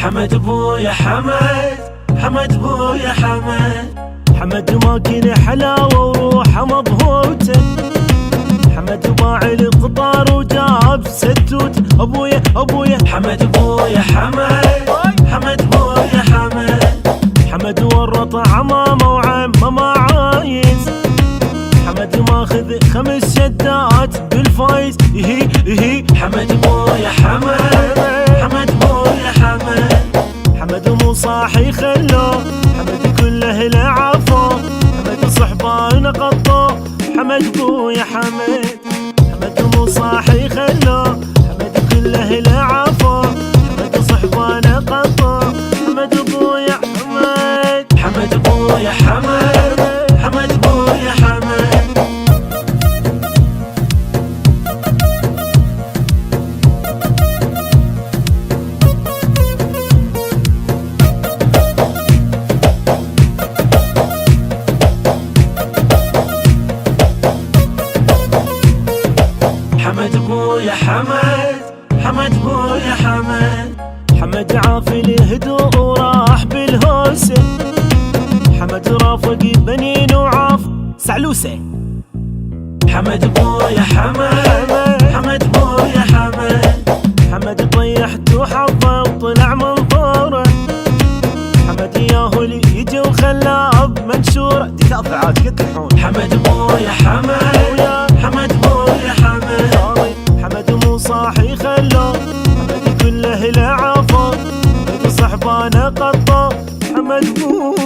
حمد بويا حمد، حمد بويا حمد. حمد ماكل حلاوة وروحه مبهوته، حمد باع القطار وجاب ستوت. ابويا ابويا حمد بويا حمد، حمد بويا حمد. حمد ورط عمامه وعمه ما عايز، حمد ماخذ 5 شدات بالفايز. يهي حمد بويا حمد، حمد بويا حمد. حمد مو صاحي خلوه، حمد كله لعفو، حمد صحبان قطوه. حمد بويا حمد، حمد مو صاحي خلوه، حمد كله لعفو، حمد صحبان قطوه. حمد بويا حمد، حمد بويا حمد، حمد بويا حمد. حمد بويا حمد، حمد بويا حمد. حمد عافي الهدوء وراح بالهوسه، حمد رافق بنين وعاف سعلوسه. حمد بويا حمد، حمد بويا حمد. حمد طيحت وحظه وطلع منظوره، حمد ياهو اللي يجي وخلاه بمنشوره. دي تاثر عاد قد الحون. حمد بويا حمد، حمد بويا حمد. حمد مو صاحي خلوه، حمد كله لعفو، حمد صحبانه قطو. حمد بويا